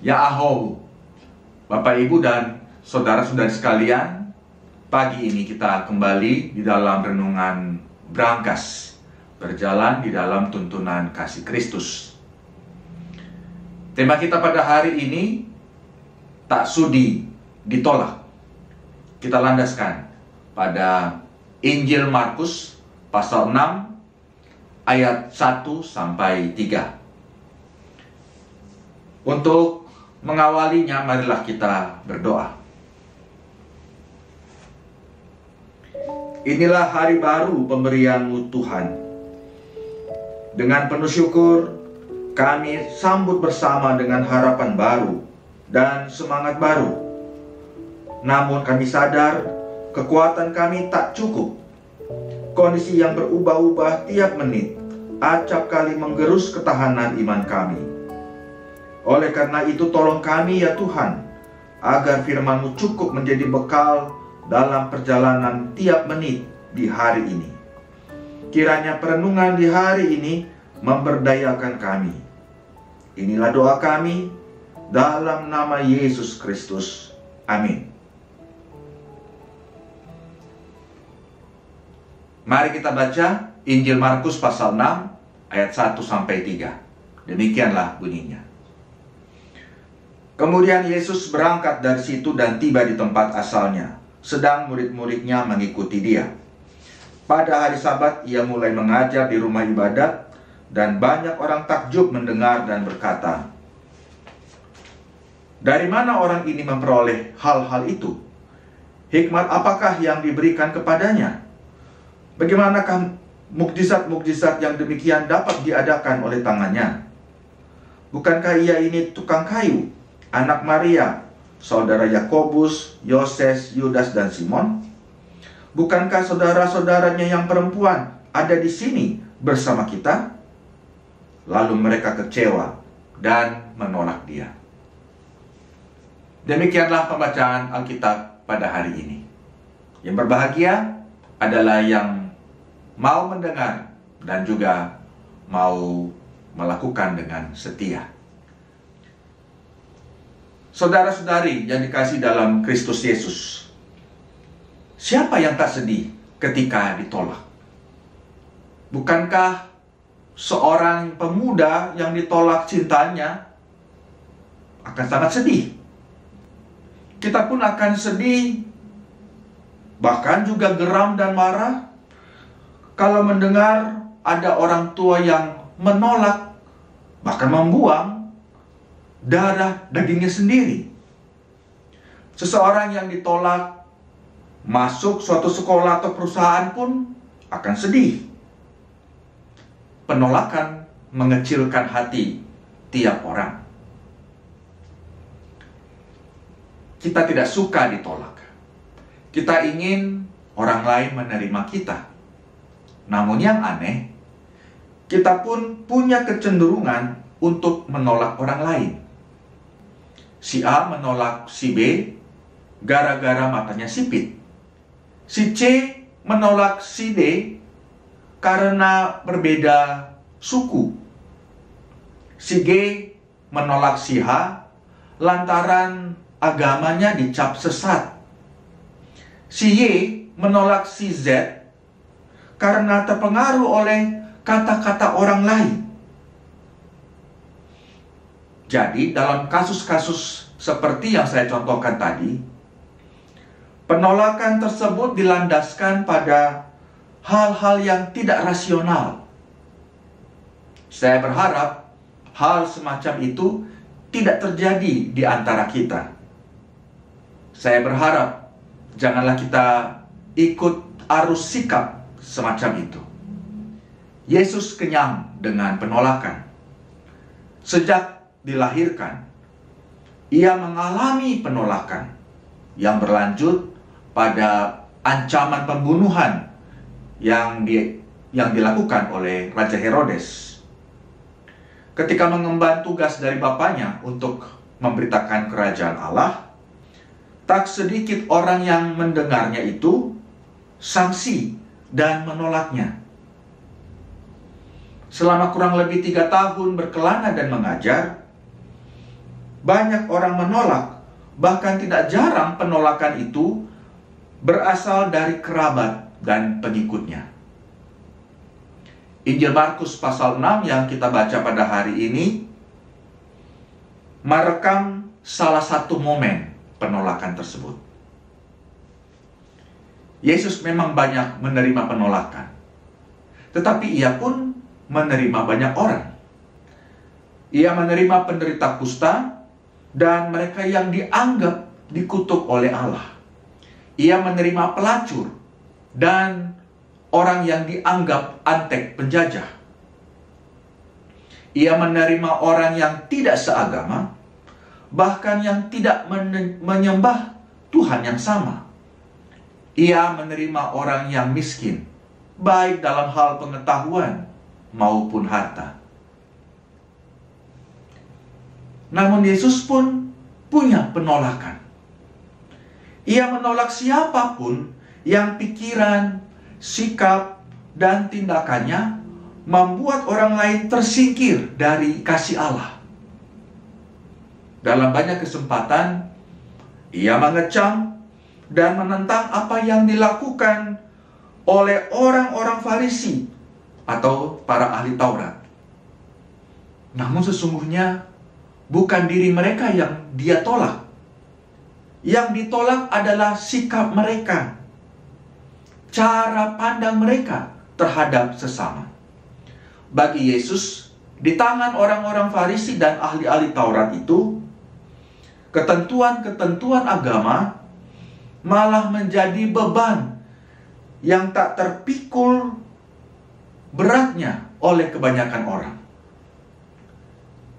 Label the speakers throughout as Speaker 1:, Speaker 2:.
Speaker 1: Ya aho, Bapak Ibu dan saudara-saudari sekalian, pagi ini kita kembali di dalam renungan Brankas, berjalan di dalam tuntunan kasih Kristus. Tema kita pada hari ini, tak sudi ditolak. Kita landaskan pada Injil Markus pasal 6 ayat 1 sampai 3. Untuk mengawalinya, marilah kita berdoa. Inilah hari baru pemberian-Mu Tuhan. Dengan penuh syukur, kami sambut bersama dengan harapan baru dan semangat baru. Namun kami sadar, kekuatan kami tak cukup. Kondisi yang berubah-ubah tiap menit, acap kali menggerus ketahanan iman kami. Oleh karena itu, tolong kami ya Tuhan, agar firman-Mu cukup menjadi bekal dalam perjalanan tiap menit di hari ini. Kiranya perenungan di hari ini memberdayakan kami. Inilah doa kami dalam nama Yesus Kristus. Amin. Mari kita baca Injil Markus pasal 6 ayat 1 sampai 3. Demikianlah bunyinya. Kemudian Yesus berangkat dari situ dan tiba di tempat asalnya, sedang murid-muridnya mengikuti dia. Pada hari Sabat ia mulai mengajar di rumah ibadat, dan banyak orang takjub mendengar dan berkata, "Dari mana orang ini memperoleh hal-hal itu? Hikmat apakah yang diberikan kepadanya? Bagaimanakah mukjizat-mukjizat yang demikian dapat diadakan oleh tangannya? Bukankah ia ini tukang kayu, anak Maria, saudara Yakobus, Yoses, Yudas, dan Simon? Bukankah saudara-saudaranya yang perempuan ada di sini bersama kita?" Lalu mereka kecewa dan menolak dia. Demikianlah pembacaan Alkitab pada hari ini. Yang berbahagia adalah yang mau mendengar dan juga mau melakukan dengan setia. Saudara-saudari yang dikasihi dalam Kristus Yesus, siapa yang tak sedih ketika ditolak? Bukankah seorang pemuda yang ditolak cintanya akan sangat sedih? Kita pun akan sedih, bahkan juga geram dan marah kalau mendengar ada orang tua yang menolak, bahkan membuang darah dagingnya sendiri. Seseorang yang ditolak masuk suatu sekolah atau perusahaan pun akan sedih. Penolakan mengecilkan hati tiap orang. Kita tidak suka ditolak. Kita ingin orang lain menerima kita. Namun yang aneh, kita pun punya kecenderungan untuk menolak orang lain. Si A menolak si B gara-gara matanya sipit. Si C menolak si D karena berbeda suku. Si G menolak si H lantaran agamanya dicap sesat. Si Y menolak si Z karena terpengaruh oleh kata-kata orang lain. Jadi dalam kasus-kasus seperti yang saya contohkan tadi, penolakan tersebut dilandaskan pada hal-hal yang tidak rasional. Saya berharap hal semacam itu tidak terjadi di antara kita. Saya berharap janganlah kita ikut arus sikap semacam itu. Yesus kenyang dengan penolakan. Sejak dilahirkan, ia mengalami penolakan yang berlanjut pada ancaman pembunuhan yang dilakukan oleh Raja Herodes. Ketika mengemban tugas dari bapaknya untuk memberitakan kerajaan Allah, tak sedikit orang yang mendengarnya itu sangsi dan menolaknya. Selama kurang lebih 3 tahun berkelana dan mengajar, banyak orang menolak, bahkan tidak jarang penolakan itu berasal dari kerabat dan pengikutnya. Injil Markus pasal 6 yang kita baca pada hari ini merekam salah satu momen penolakan tersebut. Yesus memang banyak menerima penolakan, tetapi ia pun menerima banyak orang. Ia menerima penderita kusta dan mereka yang dianggap dikutuk oleh Allah. Ia menerima pelacur dan orang yang dianggap antek penjajah. Ia menerima orang yang tidak seagama, bahkan yang tidak menyembah Tuhan yang sama. Ia menerima orang yang miskin, baik dalam hal pengetahuan maupun harta. Namun Yesus pun punya penolakan. Ia menolak siapapun yang pikiran, sikap, dan tindakannya membuat orang lain tersingkir dari kasih Allah. Dalam banyak kesempatan, ia mengecam dan menentang apa yang dilakukan oleh orang-orang Farisi atau para ahli Taurat. Namun sesungguhnya bukan diri mereka yang dia tolak. Yang ditolak adalah sikap mereka, cara pandang mereka terhadap sesama. Bagi Yesus, di tangan orang-orang Farisi dan ahli-ahli Taurat itu, ketentuan-ketentuan agama malah menjadi beban yang tak terpikul beratnya oleh kebanyakan orang.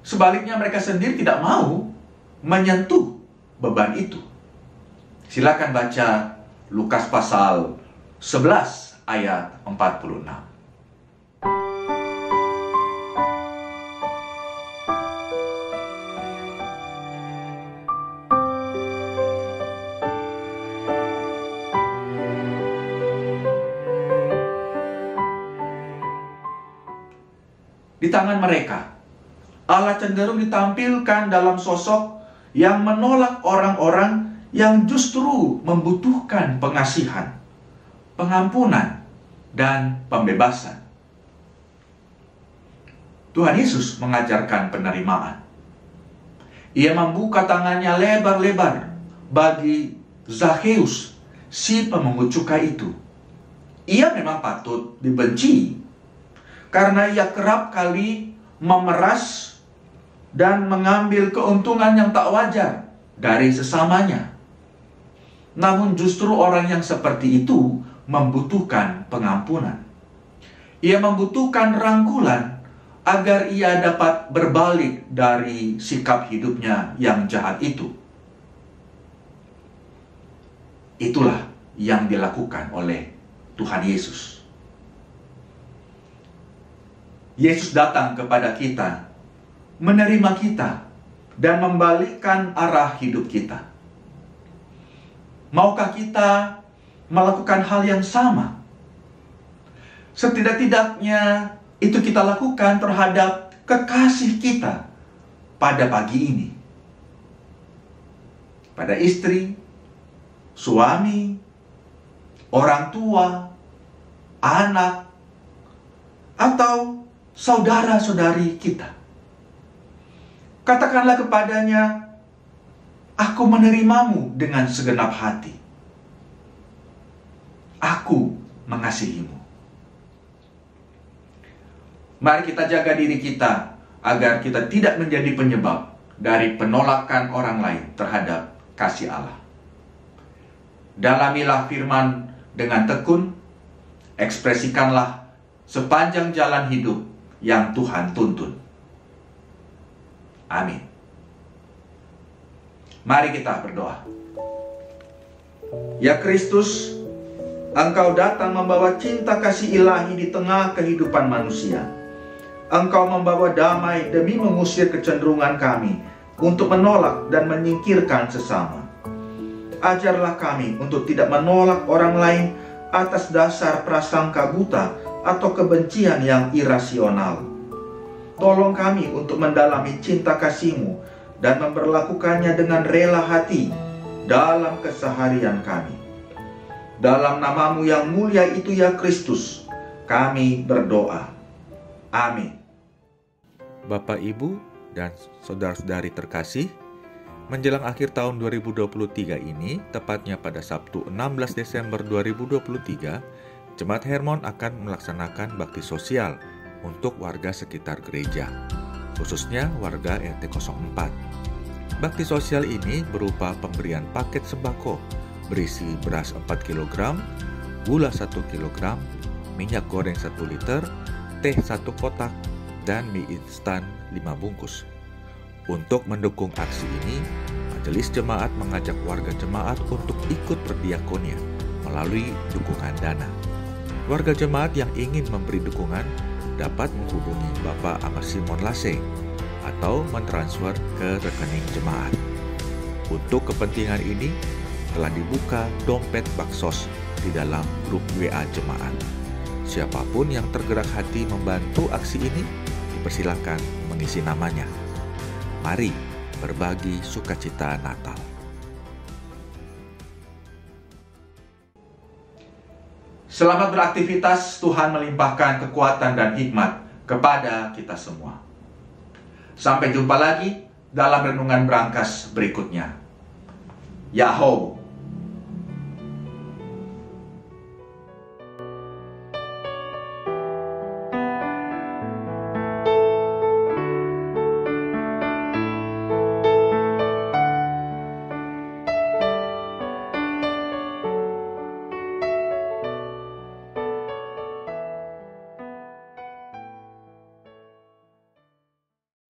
Speaker 1: Sebaliknya mereka sendiri tidak mau menyentuh beban itu. Silakan baca Lukas pasal 11 ayat 46. Di tangan mereka, Allah cenderung ditampilkan dalam sosok yang menolak orang-orang yang justru membutuhkan pengasihan, pengampunan, dan pembebasan. Tuhan Yesus mengajarkan penerimaan. Ia membuka tangannya lebar-lebar bagi Zakheus, si pemungut cukai itu. Ia memang patut dibenci karena ia kerap kali memeras dan mengambil keuntungan yang tak wajar dari sesamanya. Namun justru orang yang seperti itu membutuhkan pengampunan. Ia membutuhkan rangkulan agar ia dapat berbalik dari sikap hidupnya yang jahat itu. Itulah yang dilakukan oleh Tuhan Yesus. Yesus datang kepada kita, menerima kita, dan membalikkan arah hidup kita. Maukah kita melakukan hal yang sama? Setidak-tidaknya itu kita lakukan terhadap kekasih kita pada pagi ini. Pada istri, suami, orang tua, anak, atau saudara-saudari kita. Katakanlah kepadanya, "Aku menerimamu dengan segenap hati. Aku mengasihimu." Mari kita jaga diri kita agar kita tidak menjadi penyebab dari penolakan orang lain terhadap kasih Allah. Dalamilah firman dengan tekun, ekspresikanlah sepanjang jalan hidup yang Tuhan tuntun. Amin. Mari kita berdoa. Ya Kristus, Engkau datang membawa cinta kasih ilahi di tengah kehidupan manusia. Engkau membawa damai demi mengusir kecenderungan kami untuk menolak dan menyingkirkan sesama. Ajarlah kami untuk tidak menolak orang lain atas dasar prasangka buta atau kebencian yang irasional. Tolong kami untuk mendalami cinta kasih-Mu dan memperlakukannya dengan rela hati dalam keseharian kami. Dalam nama-Mu yang mulia itu ya Kristus, kami berdoa. Amin.
Speaker 2: Bapak, Ibu, dan saudara-saudari terkasih, menjelang akhir tahun 2023 ini, tepatnya pada Sabtu 16 Desember 2023, Jemaat Hermon akan melaksanakan bakti sosial untuk warga sekitar gereja, khususnya warga RT 04. Bakti sosial ini berupa pemberian paket sembako berisi beras 4 kg, gula 1 kg, minyak goreng 1 liter, teh 1 kotak, dan mie instan 5 bungkus. Untuk mendukung aksi ini, Majelis Jemaat mengajak warga jemaat untuk ikut berdiakonia melalui dukungan dana. Warga jemaat yang ingin memberi dukungan dapat menghubungi Bapak Amar Simon Lase atau mentransfer ke rekening jemaat. Untuk kepentingan ini telah dibuka dompet baksos di dalam grup WA jemaat. Siapapun yang tergerak hati membantu aksi ini, dipersilakan mengisi namanya. Mari berbagi sukacita Natal.
Speaker 1: Selamat beraktivitas, Tuhan melimpahkan kekuatan dan hikmat kepada kita semua. Sampai jumpa lagi dalam renungan berangkas berikutnya. Yahoo.